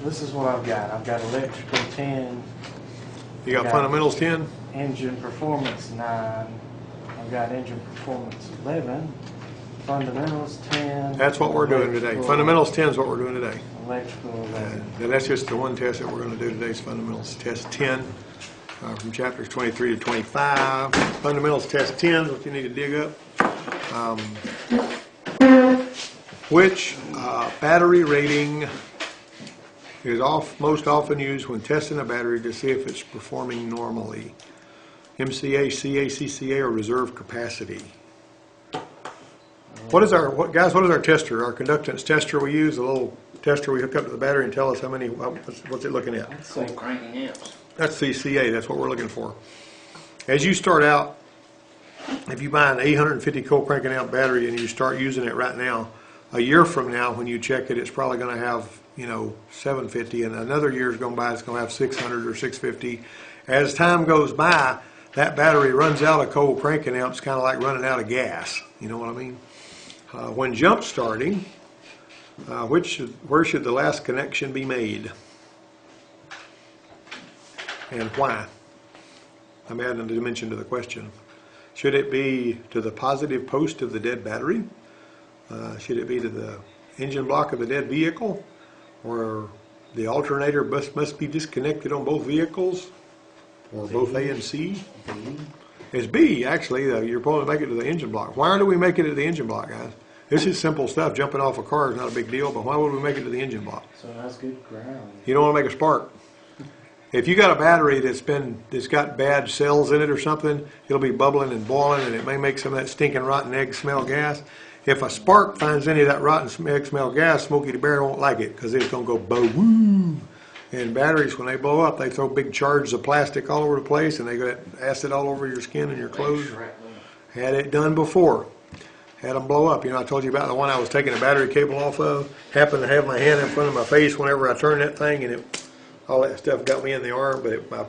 This is what I've got. I've got electrical 10. You got fundamentals 10? Engine performance 9. I've got engine performance 11. Fundamentals 10. That's what we're doing today. Fundamentals 10 is what we're doing today. Electrical 11. And that's just the one test that we're going to do today is fundamentals test 10 from chapters 23 to 25. Fundamentals test 10 is what you need to dig up. Which battery rating is most often used when testing a battery to see if it's performing normally? MCA, CA, CCA, or reserve capacity? What is our tester? Our conductance tester we use, a little tester we hook up to the battery and tell us how many, what's it looking at? Cold cranking amps. That's the CA, that's what we're looking for. As you start out, if you buy an 850 cold cranking amp battery and you start using it right now, a year from now when you check it, it's probably going to have, 750, and another year's going by, it's going to have 600 or 650. As time goes by, that battery runs out of cold cranking amps, kind of like running out of gas. You know what I mean? When jump starting, where should the last connection be made? And why? I'm adding a dimension to the question. Should it be to the positive post of the dead battery? Should it be to the engine block of the dead vehicle? Or the alternator must be disconnected on both vehicles? Or both A and C? It's B, actually. You're supposed to make it to the engine block. Why do we make it to the engine block, guys? This is simple stuff. Jumping off a car is not a big deal, but why would we make it to the engine block? So that's good ground. You don't want to make a spark. If you got a battery that's got bad cells in it or something, it'll be bubbling and boiling, and it may make some of that stinking rotten egg smell gas. If a spark finds any of that rotten egg smell gas, Smokey the Bear won't like it because it's going to go boom. And batteries, when they blow up, they throw big charges of plastic all over the place, and they got acid all over your skin and your clothes. Had it done before. Had them blow up. I told you about the one I was taking a battery cable off of. Happened to have my hand in front of my face whenever I turned that thing, and all that stuff got me in the arm, but my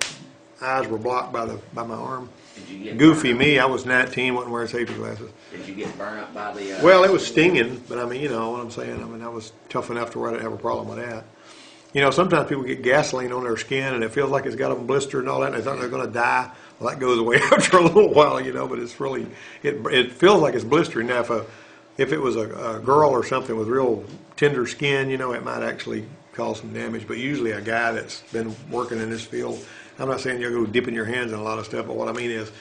eyes were blocked by my arm. Goofy me, I was 19, wasn't wearing safety glasses. Did you get burned up by the... Well, it was stinging, but you know what I'm saying. I was tough enough to where I didn't have a problem with that. Sometimes people get gasoline on their skin and it feels like it's got them blistered and all that, and they think they're going to die. Well, that goes away after a little while, but it's really, it feels like it's blistering. Now, if it was a girl or something with real tender skin, it might actually cause some damage. But usually a guy that's been working in this field, I'm not saying you'll go dipping your hands in a lot of stuff, but what I mean is,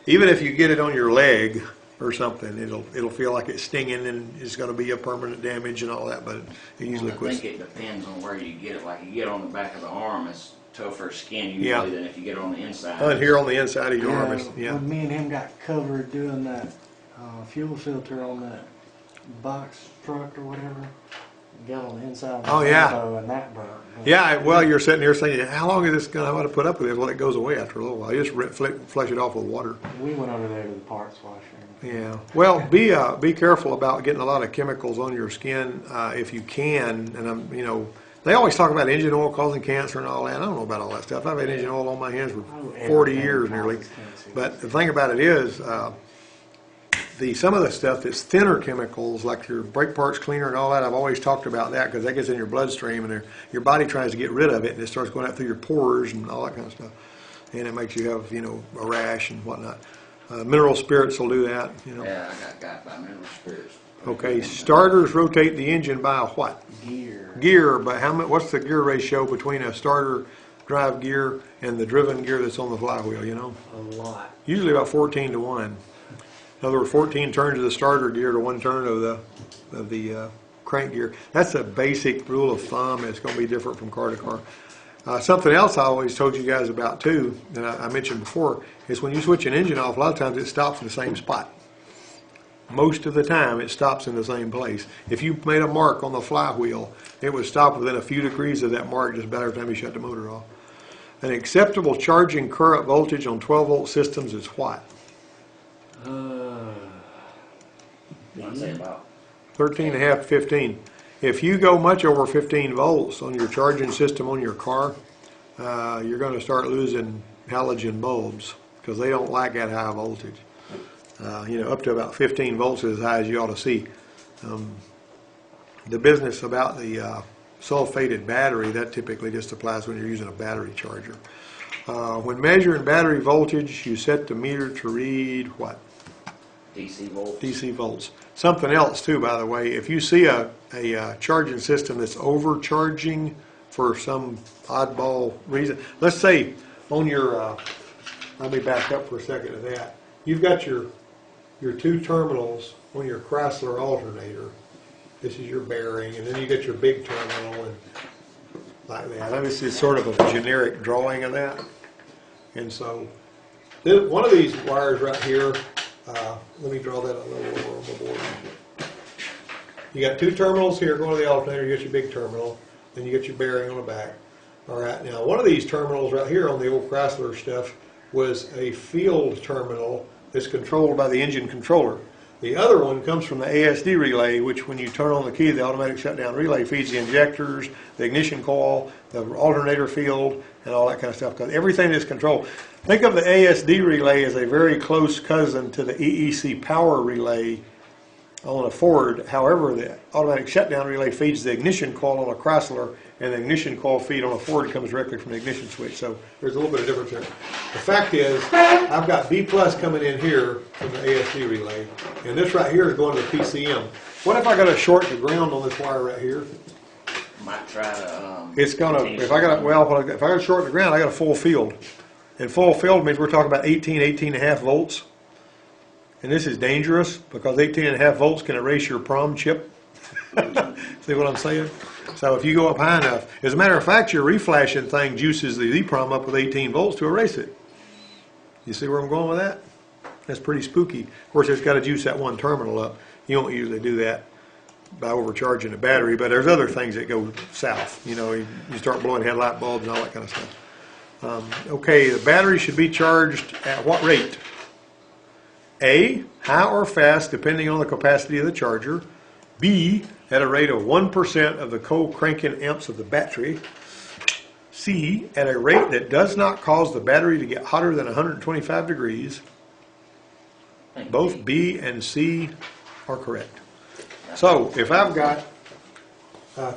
even if you get it on your leg or something, it'll feel like it's stinging and it's going to be a permanent damage and all that, but it usually quits. I think it depends on where you get it. Like you get on the back of the arm, it's tougher skin usually than if you get it on the inside. Here on the inside of your arm. When me and him got covered doing that fuel filter on that box truck or whatever, got on the inside of the and that burnt. Yeah, well, you're sitting here saying, how long is this going to put up with this? Well, it goes away after a little while. You just flush it off with water. We went over there to the parts washer. Yeah. Well, be careful about getting a lot of chemicals on your skin if you can. And they always talk about engine oil causing cancer and all that. I don't know about all that stuff. I've had engine oil on my hands for 40 years nearly. But the thing about it is, some of the stuff that's thinner chemicals, like your brake parts cleaner and all that, I've always talked about that because that gets in your bloodstream and your body tries to get rid of it, and it starts going out through your pores and all that kind of stuff. And it makes you have, a rash and whatnot. Mineral spirits will do that, Yeah, I got by mineral spirits. Okay, starters rotate the engine by a what? Gear. But what's the gear ratio between a starter drive gear and the driven gear that's on the flywheel, A lot. Usually about 14 to 1. In other words, 14 turns of the starter gear to 1 turn of the crank gear. That's a basic rule of thumb. It's going to be different from car to car. Something else I always told you guys about too, that I mentioned before, is when you switch an engine off, a lot of times it stops in the same spot. Most of the time it stops in the same place. If you made a mark on the flywheel, it would stop within a few degrees of that mark just about every time you shut the motor off. An acceptable charging current voltage on 12-volt systems is what? I'd say about 13.5 to 15. If you go much over 15 volts on your charging system on your car, you're going to start losing halogen bulbs because they don't like that high voltage. Up to about 15 volts is as high as you ought to see. The business about the sulfated battery, that typically just applies when you're using a battery charger. When measuring battery voltage, you set the meter to read what? DC volts. DC volts. Something else too, by the way, if you see a charging system that's overcharging for some oddball reason, let's say on your, let me back up for a second to that. You've got your two terminals on your Chrysler alternator. This is your bearing, and then you get your big terminal and like that. This is sort of a generic drawing of that. And so one of these wires right here, let me draw that a little over on the board. You got two terminals here going to the alternator, you get your big terminal, then you get your bearing on the back. All right, now one of these terminals right here on the old Chrysler stuff was a field terminal that's controlled by the engine controller. The other one comes from the ASD relay, which when you turn on the key, the automatic shutdown relay feeds the injectors, the ignition coil, the alternator field, and all that kind of stuff. Because everything is controlled. Think of the ASD relay as a very close cousin to the EEC power relay on a Ford. However, the automatic shutdown relay feeds the ignition coil on a Chrysler, and the ignition coil feed on a Ford comes directly from the ignition switch. So there's a little bit of difference there. The fact is, I've got B plus coming in here from the ASD relay, and this right here is going to the PCM. What if I got to short the ground on this wire right here? Might try to. It's gonna. If I got to short the ground, I got a full field, and full field means we're talking about 18.5 volts. And this is dangerous because 18.5 volts can erase your prom chip. See what I'm saying? So if you go up high enough, as a matter of fact, your reflashing thing juices the EEPROM up with 18 volts to erase it. You see where I'm going with that? That's pretty spooky. Of course, it's got to juice that one terminal up. You don't usually do that by overcharging the battery, but there's other things that go south. You know, you start blowing headlight bulbs and all that kind of stuff. Okay, the battery should be charged at what rate? A, high or fast, depending on the capacity of the charger. B, at a rate of 1% of the co-cranking amps of the battery. C, at a rate that does not cause the battery to get hotter than 125 degrees. Both B and C are correct. So, if I've got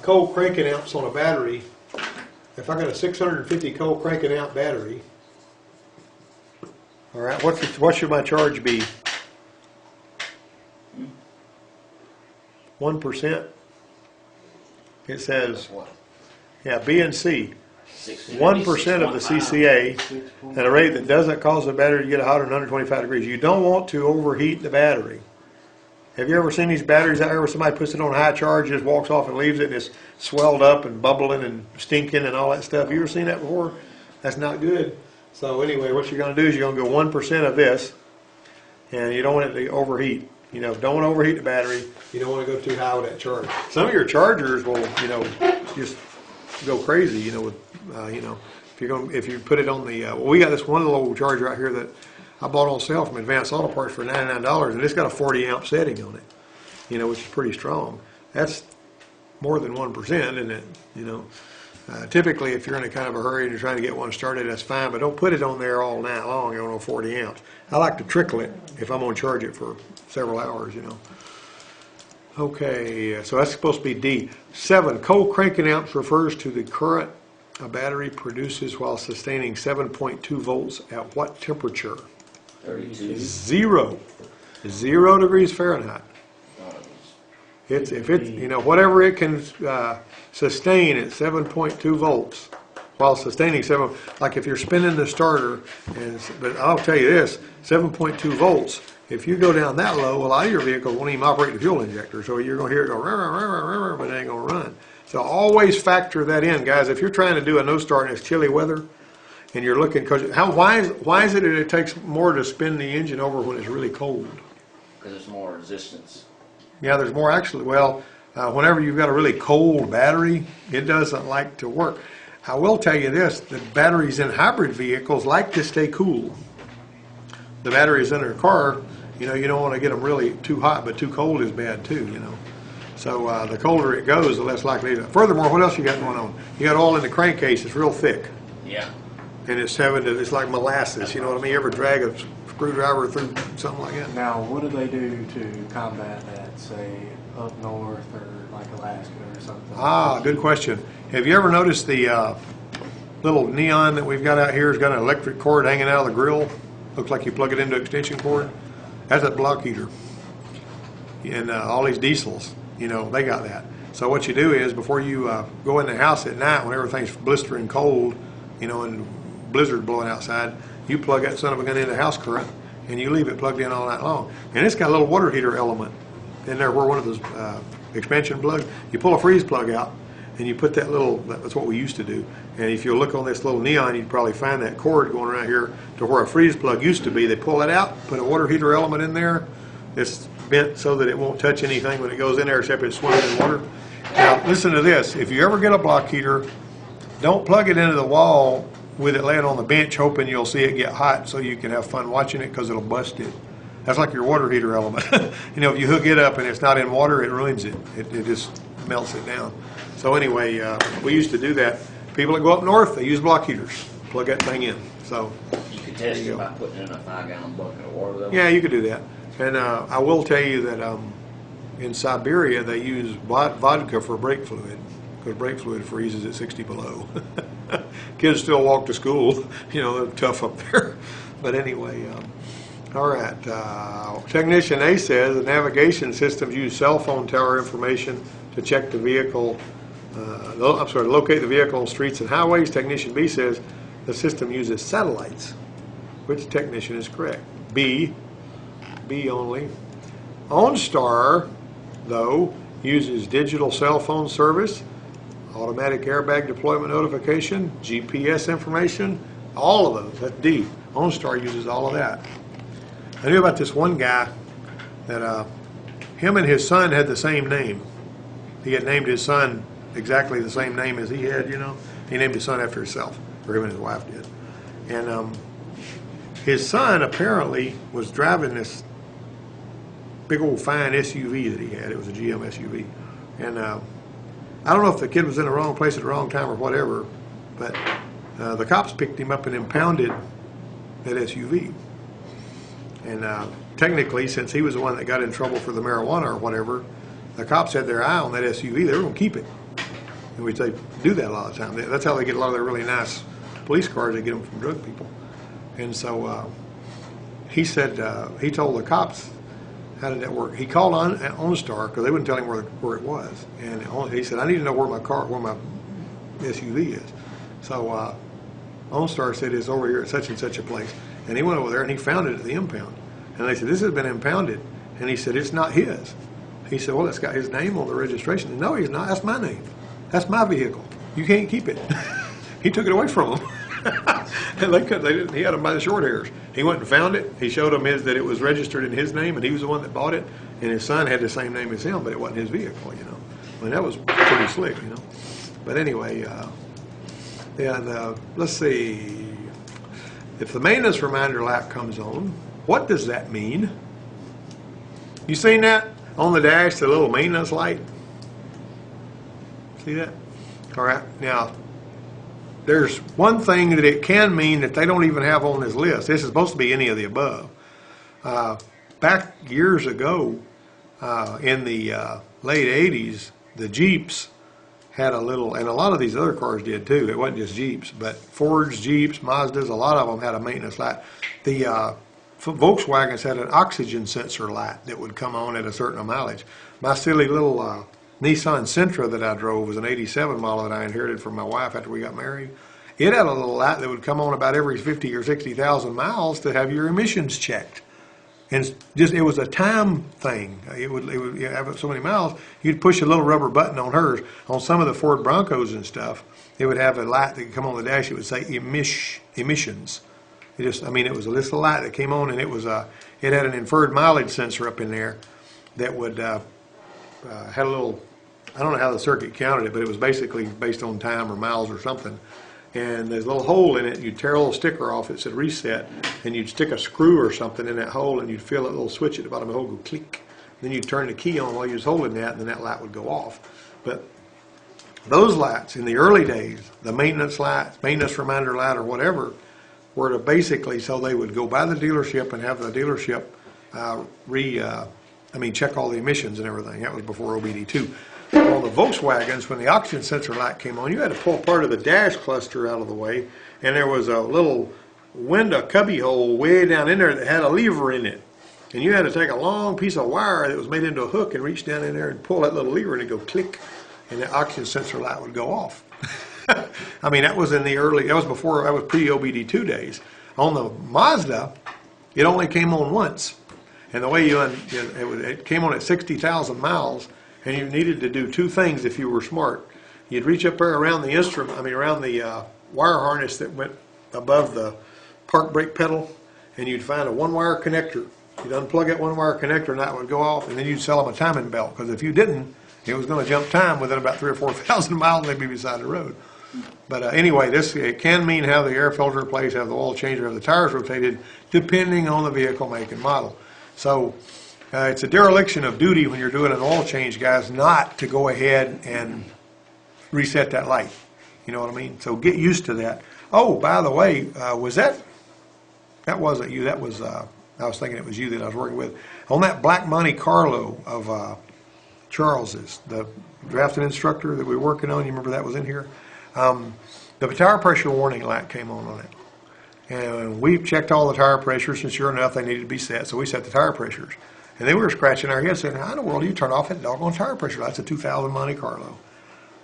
co-cranking amps on a battery, if I've got a 650 co-cranking amp battery, all right, what should my charge be? 1%. It says, yeah, B and C. 1% of the CCA at a rate that doesn't cause the battery to get hotter than 125 degrees. You don't want to overheat the battery. Have you ever seen these batteries out there where somebody puts it on high charge, just walks off and leaves it, and it's swelled up and bubbling and stinking and all that stuff? You ever seen that before? That's not good. So anyway, what you're going to do is you're going to go 1% of this, and you don't want it to overheat. You know, don't want to overheat the battery. You don't want to go too high with that charge. Some of your chargers will, you know, just go crazy. You know, with if you put it on the we got this one little charger right here that I bought on sale from Advanced Auto Parts for $99, and it's got a 40 amp setting on it. You know, which is pretty strong. That's more than 1%, isn't it? You know. Typically, if you're in a kind of a hurry and you're trying to get one started, that's fine, but don't put it on there all night long, you know, 40 amps. I like to trickle it if I'm going to charge it for several hours, you know. Okay, so that's supposed to be D. 7, co-cranking amps refers to the current a battery produces while sustaining 7.2 volts at what temperature? 32. 0 degrees Fahrenheit. If it, you know, whatever it can sustain at 7.2 volts while sustaining 7, like if you're spinning the starter, but I'll tell you this, 7.2 volts, if you go down that low, a lot of your vehicles won't even operate the fuel injector, so you're going to hear it go, but it ain't going to run. So always factor that in, guys. If you're trying to do a no-start and it's chilly weather, and you're looking, why is it that it takes more to spin the engine over when it's really cold? Because there's more resistance. Yeah, there's more actually. Well, whenever you've got a really cold battery, it doesn't like to work. I will tell you this, the batteries in hybrid vehicles like to stay cool. The batteries in a car, you know, you don't want to get them really too hot, but too cold is bad too, you know. So the colder it goes, the less likely it is. Furthermore, what else you got going on? You got oil in the crankcase, it's real thick. Yeah. And it's like molasses, you know what I mean? You ever drag a screwdriver through something like that? Now, what do they do to combat that, say, up north or like Alaska or something. Ah, good question. Have you ever noticed the little neon that we've got out here has got an electric cord hanging out of the grill? Looks like you plug it into an extension cord. That's a block heater. And all these diesels, you know, they got that. So what you do is before you go in the house at night when everything's blistering cold, you know, and blizzard blowing outside, you plug that son of a gun into house current and you leave it plugged in all night long. And it's got a little water heater element in there where one of those expansion plugs, you pull a freeze plug out and you put that little, that's what we used to do. And if you look on this little neon, you'd probably find that cord going around here to where a freeze plug used to be. They pull it out, put a water heater element in there. It's bent so that it won't touch anything when it goes in there except it's swimming in water. Now listen to this, if you ever get a block heater, don't plug it into the wall with it laying on the bench hoping you'll see it get hot so you can have fun watching it because it'll bust it. That's like your water heater element. You know, if you hook it up and it's not in water, it ruins it. It just melts it down. So anyway, we used to do that. People that go up north, they use block heaters. Plug that thing in. So You could test it by putting in a 5-gallon bucket of water though. yeah, you could do that. And I will tell you that in Siberia they use vodka for brake fluid because brake fluid freezes at 60 below. Kids still walk to school. You know, they're tough up there. But anyway, all right. Technician A says the navigation systems use cell phone tower information to check the vehicle. Locate the vehicle on streets and highways. Technician B says the system uses satellites. Which technician is correct? B only. OnStar, though, uses digital cell phone service, automatic airbag deployment notification, GPS information, all of those. That's D. OnStar uses all of that. I knew about this one guy that him and his son had the same name. He had named his son exactly the same name as he had, you know. He named his son after himself, or him and his wife did. And his son apparently was driving this big old fine SUV that he had. It was a GM SUV. And I don't know if the kid was in the wrong place at the wrong time or whatever, but the cops picked him up and impounded that SUV. And technically, since he was the one that got in trouble for the marijuana or whatever, the cops had their eye on that SUV. They were going to keep it. And which they do that a lot of the time. That's how they get a lot of their really nice police cars. They get them from drug people. And so he said, he told the cops, how did that work? He called on OnStar because they wouldn't tell him where it was. And he said, I need to know where my SUV is. So OnStar said it's over here at such and such a place. And he went over there and he found it at the impound. And they said, this has been impounded. And he said, it's not his. He said, well, it's got his name on the registration. And no, he's not. That's my name. That's my vehicle. You can't keep it. He took it away from him. And they didn't. He had him by the short hairs. He went and found it. He showed them that it was registered in his name, and he was the one that bought it. And his son had the same name as him, but it wasn't his vehicle, you know. I mean, that was pretty slick, you know. But anyway, let's see. If the maintenance reminder light comes on, what does that mean? You seen that on the dash, the little maintenance light? See that? All right. Now, there's one thing that it can mean that they don't even have on this list. This is supposed to be any of the above. Back years ago, in the late 80s, the Jeeps had a little, and a lot of these other cars did too. It wasn't just Jeeps, but Fords, Jeeps, Mazdas, a lot of them had a maintenance light. The Volkswagens had an oxygen sensor light that would come on at a certain mileage. My silly little Nissan Sentra that I drove was an 87 model that I inherited from my wife after we got married. It had a little light that would come on about every 50 or 60,000 miles to have your emissions checked. And it was a time thing. It would have so many miles. You'd push a little rubber button on hers. On some of the Ford Broncos and stuff, it would have a light that could come on the dash. It would say emissions. It was a little light that came on, and it had an inferred mileage sensor up in there that would had a little. I don't know how the circuit counted it, but it was basically based on time or miles or something. And there's a little hole in it. You'd tear a little sticker off. It said reset, and you'd stick a screw or something in that hole, and you'd feel a little switch at the bottom of the hole go click. Then you'd turn the key on while you was holding that, and then that light would go off. But those lights in the early days, the maintenance lights, maintenance reminder light, or whatever, were to basically so they would go by the dealership and have the dealership check all the emissions and everything. That was before OBD2. on the Volkswagens, when the oxygen sensor light came on, you had to pull part of the dash cluster out of the way, and there was a little window cubby hole way down in there that had a lever in it. And you had to take a long piece of wire that was made into a hook and reach down in there and pull that little lever and it'd go click, and the oxygen sensor light would go off. I mean, that was in the early, that was pre-OBD2 days. On the Mazda, it only came on once. And the way it came on at 60,000 miles, and you needed to do two things if you were smart. You'd reach up there around the around the wire harness that went above the park brake pedal, and you'd find a one-wire connector. You'd unplug that one-wire connector, and that would go off, and then you'd sell them a timing belt, because if you didn't, it was going to jump time within about 3,000 or 4,000 miles, and they'd be beside the road. But anyway, it can mean have the air filter replaced, have the oil changed, or have the tires rotated, depending on the vehicle make and model. So it's a dereliction of duty when you're doing an oil change, guys, not to go ahead and reset that light. You know what I mean? So get used to that. Oh, by the way, that wasn't you. That was, I was thinking it was you that I was working with. On that Black Monte Carlo of Charles's, the drafting instructor that we were working on, you remember that was in here? The tire pressure warning light came on it. And we checked all the tire pressures, and sure enough, they needed to be set, so we set the tire pressures. And then we were scratching our heads saying, how in the world do you turn off that doggone tire pressure light? It's a 2000 Monte Carlo.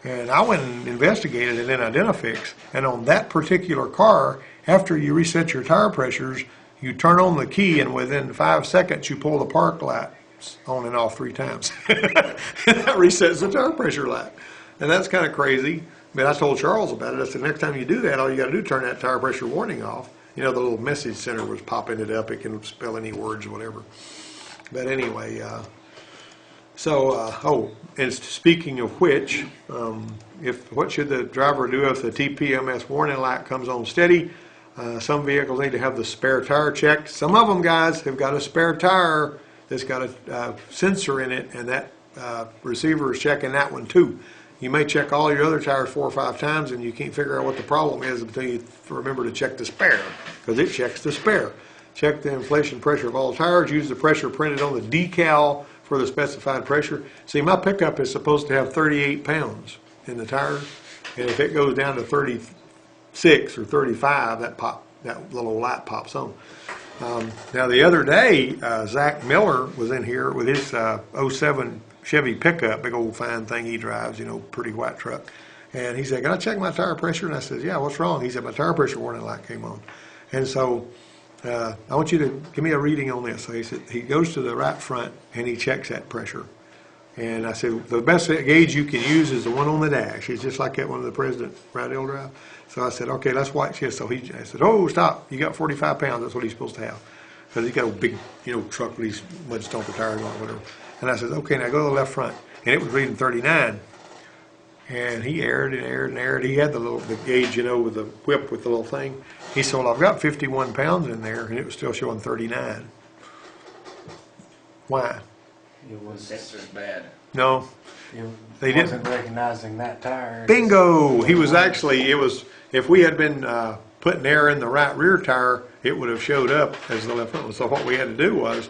And I went and investigated it in Identifix, and on that particular car, after you reset your tire pressures, you turn on the key, and within 5 seconds, you pull the park lights on and off 3 times. And that resets the tire pressure light. And that's kind of crazy. But I told Charles about it. I said, next time you do that, all you got to do is turn that tire pressure warning off. You know, the little message center was popping it up. It can spell any words or whatever. But anyway, and speaking of which, what should the driver do if the Tpms warning light comes on steady? Some vehicles need to have the spare tire checked. Some of them, guys, have got a spare tire that's got a sensor in it, and that receiver is checking that one too. You may check all your other tires 4 or 5 times, and you can't figure out what the problem is until you remember to check the spare, because it checks the spare. Check the inflation pressure of all tires. Use the pressure printed on the decal for the specified pressure. See, my pickup is supposed to have 38 pounds in the tires, and if it goes down to 36 or 35, that little light pops on. Now, the other day, Zach Miller was in here with his 07 Chevy pickup, big old fine thing he drives, you know, pretty white truck. And he said, can I check my tire pressure? And I said, yeah, what's wrong? He said, my tire pressure warning light came on. And so I want you to give me a reading on this. So he said, he goes to the right front and he checks that pressure. And I said, the best gauge you can use is the one on the dash. It's just like that one of the President Rydell drive. So I said, okay, let's watch this. So I said, oh, stop. You got 45 pounds. That's what he's supposed to have. Because he's got a big, truck with these mud stomper tires on it, whatever. And I said, okay, now go to the left front. And it was reading 39. And he erred and erred and erred. He had the gauge, with the whip with the little thing. He said, well, I've got 51 pounds in there, and it was still showing 39. Why? It was sensor's bad. No. They wasn't recognizing that tire. Bingo! He was actually, if we had been putting air in the right rear tire, it would have showed up as the left front one. So what we had to do was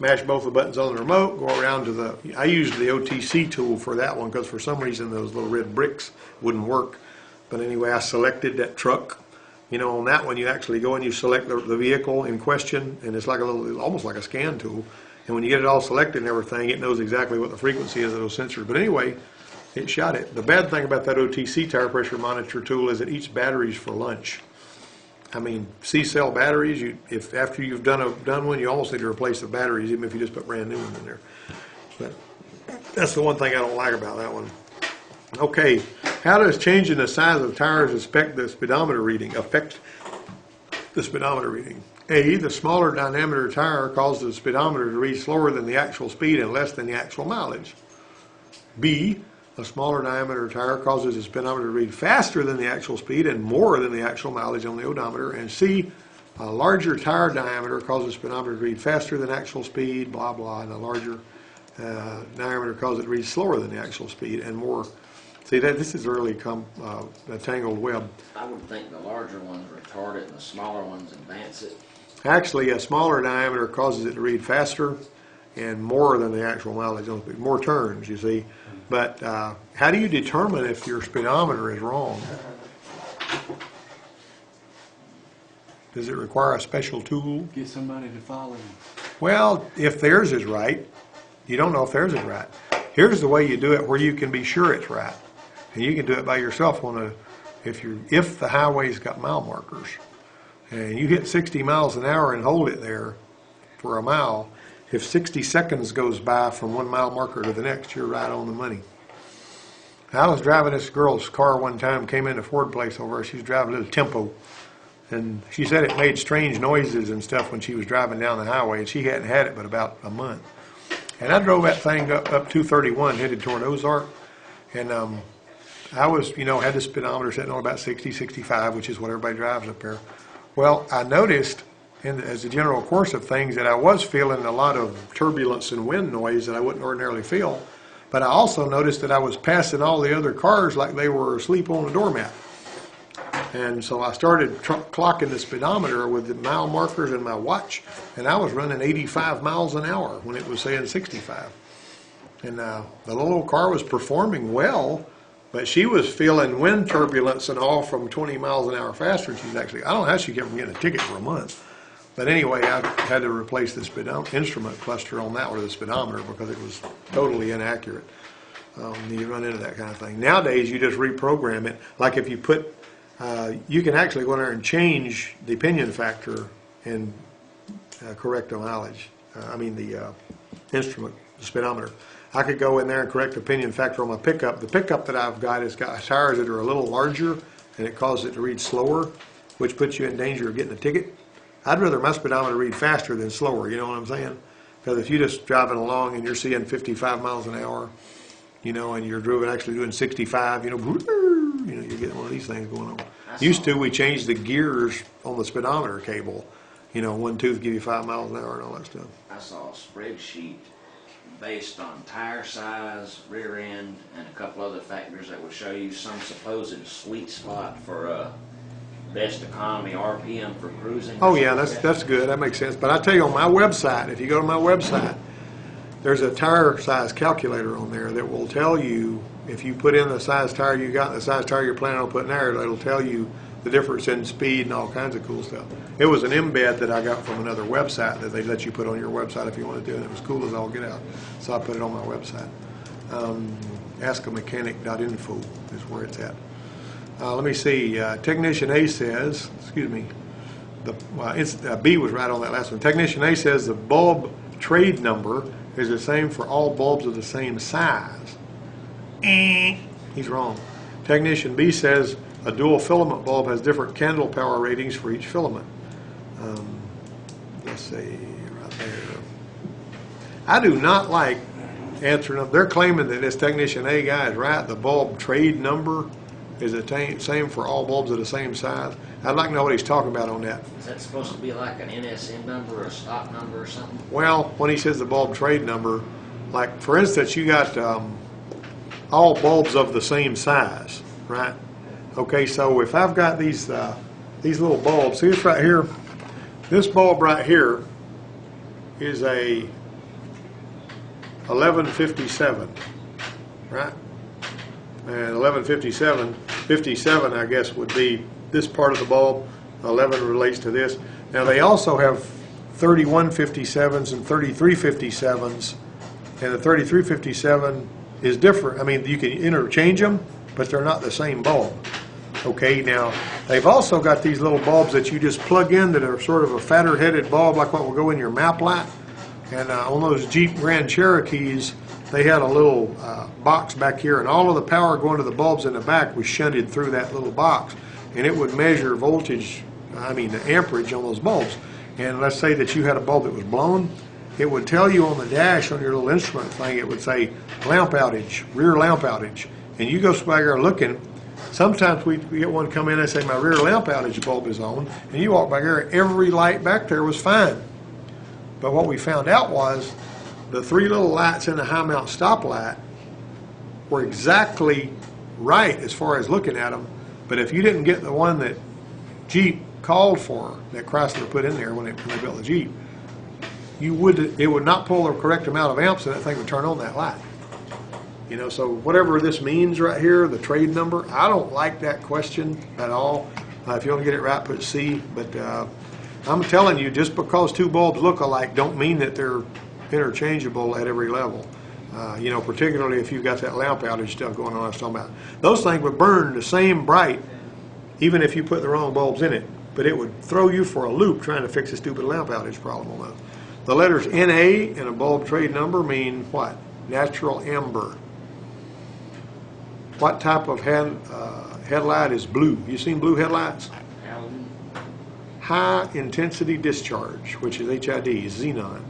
mash both the buttons on the remote, go around to I used the OTC tool for that one because for some reason those little red bricks wouldn't work. But anyway, I selected that truck. On that one you actually go and you select the vehicle in question, and it's like almost like a scan tool. And when you get it all selected and everything, it knows exactly what the frequency is of those sensors. But anyway, it shot it. The bad thing about that OTC tire pressure monitor tool is it eats batteries for lunch. I mean, C-cell batteries, if after you've done one, you almost need to replace the batteries, even if you just put brand new ones in there. But that's the one thing I don't like about that one. Okay, how does changing the size of tires affect the speedometer reading? A, the smaller diameter tire causes the speedometer to read slower than the actual speed and less than the actual mileage. B, a smaller diameter tire causes the speedometer to read faster than the actual speed and more than the actual mileage on the odometer. And C, a larger tire diameter causes the speedometer to read faster than actual speed, blah, blah, and a larger diameter causes it to read slower than the actual speed and more. See, this is really a tangled web. I would think the larger ones retard it and the smaller ones advance it. Actually, a smaller diameter causes it to read faster and more than the actual mileage on speed. More turns, you see. But how do you determine if your speedometer is wrong? Does it require a special tool? Get somebody to follow you. Well, if theirs is right, you don't know if theirs is right. Here's the way you do it where you can be sure it's right. And you can do it by yourself if the highway's got mile markers. And you hit 60 miles an hour and hold it there for a mile. If 60 seconds goes by from 1 mile marker to the next, you're right on the money. I was driving this girl's car one time, came into Ford Place over there. She was driving a little Tempo. And she said it made strange noises and stuff when she was driving down the highway, and she hadn't had it but about a month. And I drove that thing up 231 headed toward Ozark, and I was, had the speedometer sitting on about 60, 65, which is what everybody drives up there. Well, I noticed, as a general course of things, that I was feeling a lot of turbulence and wind noise that I wouldn't ordinarily feel, but I also noticed that I was passing all the other cars like they were asleep on a doormat. And so I started clocking the speedometer with the mile markers in my watch, and I was running 85 miles an hour when it was saying 65. And the little old car was performing well, but she was feeling wind turbulence and all from 20 miles an hour faster. She's actually, I don't know how she kept from getting a ticket for a month. But anyway, I had to replace the instrument cluster on that with the speedometer because it was totally inaccurate. You run into that kind of thing. Nowadays, you just reprogram it. Like if you put you can actually go in there and change the pinion factor and correct the mileage. The instrument, the speedometer. I could go in there and correct the pinion factor on my pickup. The pickup that I've got has got tires that are a little larger, and it causes it to read slower, which puts you in danger of getting a ticket. I'd rather my speedometer read faster than slower, you know what I'm saying? Because if you're just driving along and you're seeing 55 miles an hour, and you're actually doing 65, you're getting one of these things going on. Used to, we changed the gears on the speedometer cable. One tooth give you 5 miles an hour and all that stuff. I saw a spreadsheet based on tire size, rear end, and a couple other factors that would show you some supposed sweet spot for best economy RPM for cruising. Oh yeah, that's good. That makes sense. But I tell you, on my website, if you go to my website, there's a tire size calculator on there that will tell you, if you put in the size tire you got and the size tire you're planning on putting there, it'll tell you the difference in speed and all kinds of cool stuff. It was an embed that I got from another website that they let you put on your website if you want to do it. It was cool as all get out. So I put it on my website. AskAmechanic.info is where it's at. Let me see. Technician A says, B was right on that last one. Technician A says the bulb trade number is the same for all bulbs of the same size. He's wrong. Technician B says a dual filament bulb has different candle power ratings for each filament. Let's see, right there. I do not like answering them. They're claiming that this Technician A guy is right. The bulb trade number is the same for all bulbs of the same size. I'd like to know what he's talking about on that. Is that supposed to be like an NSN number or a stock number or something? Well, when he says the bulb trade number, like for instance, you got all bulbs of the same size, right? Okay, so if I've got these little bulbs, see this right here? This bulb right here is a 1157, right? And 1157, 57 I guess would be this part of the bulb. 11 relates to this. Now they also have 3157s and 3357s, and the 3357 is different. I mean, you can interchange them, but they're not the same bulb. Okay, now they've also got these little bulbs that you just plug in that are sort of a fatter headed bulb like what will go in your map light. And on those Jeep Grand Cherokees, they had a little box back here, and all of the power going to the bulbs in the back was shunted through that little box, and it would measure voltage, the amperage on those bulbs. And let's say that you had a bulb that was blown, it would tell you on the dash on your little instrument thing, it would say lamp outage, rear lamp outage. And you go by there looking, sometimes we get one come in and say my rear lamp outage bulb is on, and you walk by there, every light back there was fine. But what we found out was the three little lights in the high mount stoplight were exactly right as far as looking at them, but if you didn't get the one that Jeep called for, that Chrysler put in there when they built the Jeep, it would not pull the correct amount of amps and that thing would turn on that light. You know, so whatever this means right here, the trade number, I don't like that question at all. If you want to get it right, put C. But I'm telling you, just because two bulbs look alike don't mean that they're interchangeable at every level. You know, particularly if you've got that lamp outage stuff going on I was talking about. Those things would burn the same bright even if you put the wrong bulbs in it. But it would throw you for a loop trying to fix a stupid lamp outage problem almost. The letters NA in a bulb trade number mean what? Natural amber. What type of headlight is blue? You seen blue headlights? Halogen. High intensity discharge, which is HID, xenon.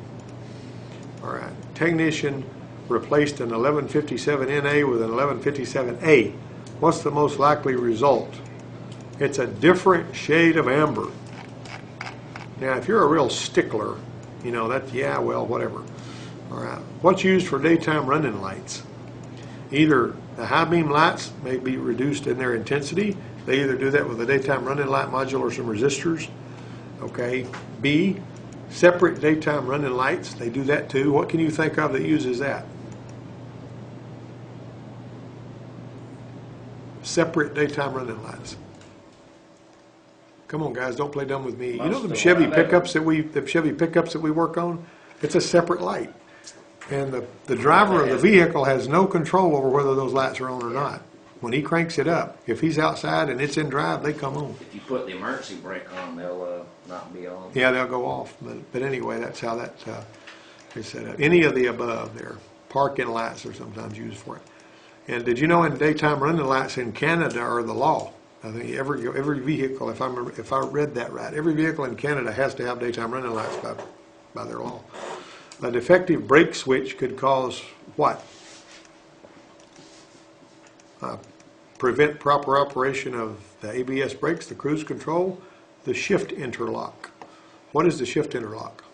All right. Technician replaced an 1157 NA with an 1157A. What's the most likely result? It's a different shade of amber. Now, if you're a real stickler, you know, that, yeah, well, whatever. All right. What's used for daytime running lights? Either the high beam lights may be reduced in their intensity. They either do that with a daytime running light module or some resistors. Okay. B, separate daytime running lights. They do that too. What can you think of that uses that? Separate daytime running lights. Come on, guys, don't play dumb with me. You know the Chevy pickups that we work on? It's a separate light. And the driver of the vehicle has no control over whether those lights are on or not. When he cranks it up, if he's outside and it's in drive, they come on. If you put the emergency brake on, they'll not be on. Yeah, they'll go off. But anyway, that's how that is set up. Any of the above there. Parking lights are sometimes used for it. And did you know in daytime running lights in Canada are the law? I think every vehicle, if I read that right, every vehicle in Canada has to have daytime running lights by their law. A defective brake switch could cause what? Prevent proper operation of the ABS brakes, the cruise control, the shift interlock. What is the shift interlock?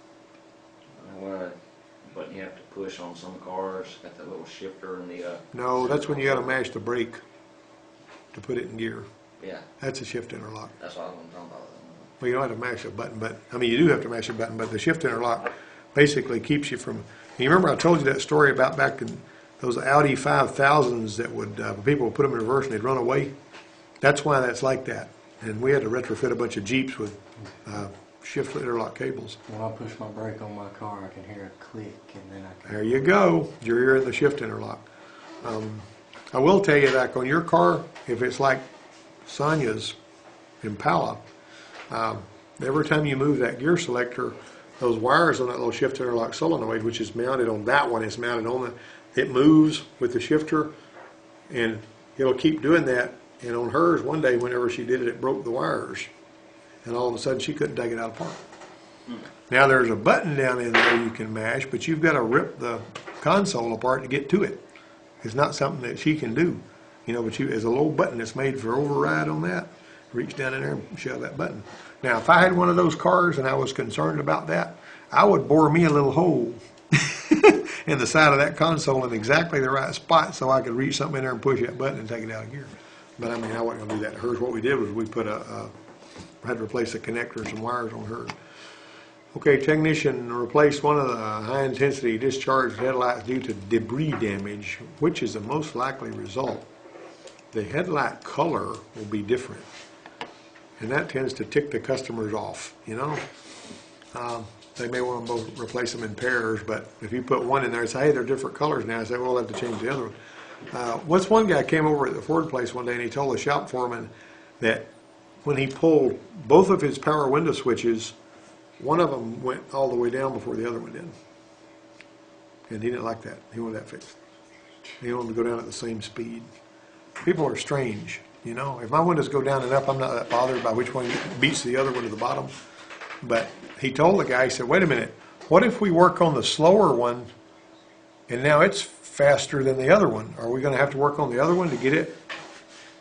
But you have to push on some cars, got that little shifter in the... No, that's when you got to mash the brake to put it in gear. Yeah. That's a shift interlock. That's what I'm talking about. Well, you don't have to mash a button, but, I mean, you do have to mash a button, but the shift interlock basically keeps you from... You remember I told you that story about back in those Audi 5000s that would, people would put them in reverse and they'd run away? That's why that's like that. And we had to retrofit a bunch of Jeeps with shift interlock cables. When I push my brake on my car, I can hear a click, and then I can... There you go. You're in the shift interlock. I will tell you that on your car, if it's like Sonia's Impala, every time you move that gear selector, those wires on that little shift interlock solenoid, which is mounted on that one, is mounted on the, it moves with the shifter, and it'll keep doing that. And on hers, one day, whenever she did it, it broke the wires, and all of a sudden she couldn't take it out apart. Now there's a button down in there you can mash, but you've got to rip the console apart to get to it. It's not something that she can do. You know, but there's a little button that's made for override on that. Reach down in there and shove that button. Now, if I had one of those cars and I was concerned about that, I would bore me a little hole in the side of that console in exactly the right spot so I could reach something in there and push that button and take it out of gear. But I mean, I wasn't going to do that to hers. What we did was we put had to replace the connector and some wires on hers. Okay, technician replaced one of the high-intensity discharge headlights due to debris damage. Which is the most likely result? The headlight color will be different, and that tends to tick the customers off, you know. They may want to both replace them in pairs, but if you put one in there and say, hey, they're different colors now, I say, well, we'll have to change the other one. What's one guy came over at the Ford place one day, and he told the shop foreman that when he pulled both of his power window switches, one of them went all the way down before the other one did. And he didn't like that. He wanted that fixed. He wanted to go down at the same speed. People are strange, you know. If my windows go down and up, I'm not that bothered by which one beats the other one to the bottom. But he told the guy, he said, wait a minute, what if we work on the slower one and now it's faster than the other one? Are we going to have to work on the other one to get it,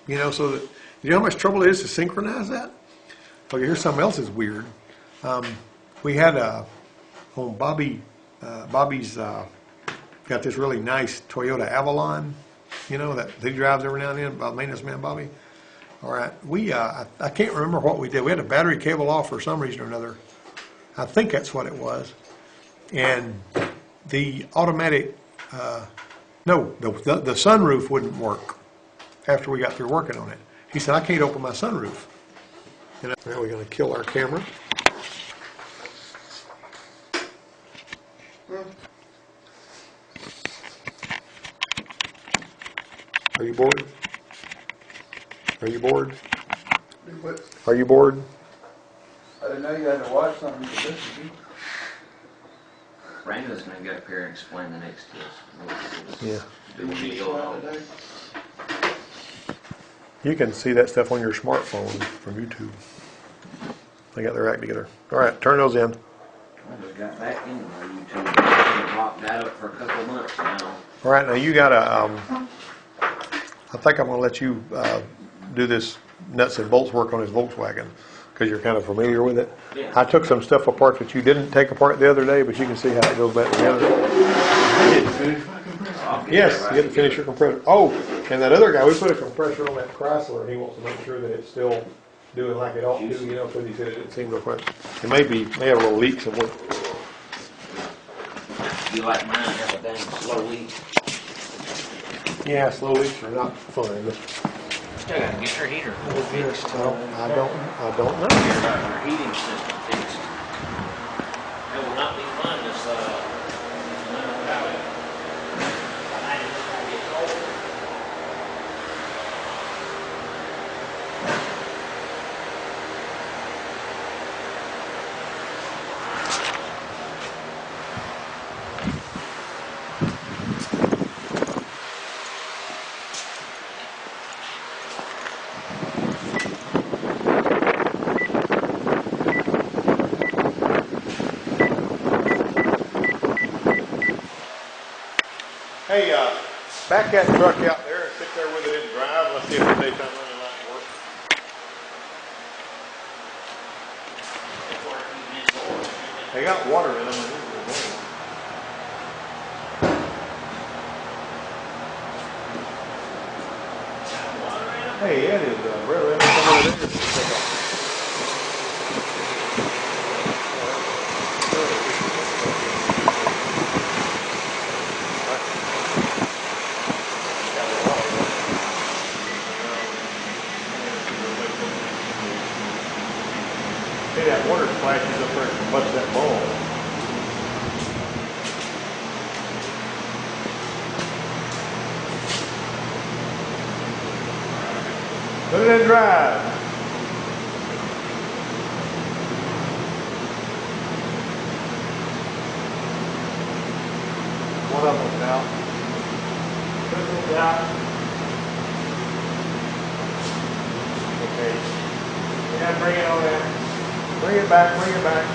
you know, so that, you know how much trouble it is to synchronize that? Okay, here's something else that's weird. We had on Bobby's got this really nice Toyota Avalon, you know, that he drives every now and then, about maintenance man Bobby. All right, I can't remember what we did. We had a battery cable off for some reason or another. I think that's what it was. And the automatic No, the sunroof wouldn't work after we got through working on it. He said, I can't open my sunroof. And now we're going to kill our camera. Are you bored? Are you bored? Are you bored? I didn't know you had to watch something to listen to. Brandon's gonna get up here and explain the next test. Yeah. Do a video on it. You can see that stuff on your smartphone from YouTube. They got their act together. All right, turn those in. I just got back into my YouTube. I've locked that up for a couple of months now. All right, now you got to, I think I'm going to let you do this nuts and bolts work on his Volkswagen because you're kind of familiar with it. Yeah. I took some stuff apart that you didn't take apart the other day, but you can see how it goes back together. Yes, you get to finish your compressor. Oh, and that other guy, we put a compressor on that Chrysler, and he wants to make sure that it's still doing like it ought to, you know, because he said it didn't seem real quick. It may have a little leak somewhere. You like mine have a dang slow leak. Yeah, slow leaks are not fun. Still gotta get your heater fixed. I don't know. Your heating system fixed. It will not be fun this without it. I get cold. Hey, back that truck out there and sit there with it in drive. Let's see if the daytime running light works. They got water in them. Hey, it is, brother. Let me come over there and check out. Hey, that water splashes up there and bust that ball. Put it in drive. One of them's out. Put it out. Okay. Yeah, bring it on in. Bring it back, bring it back.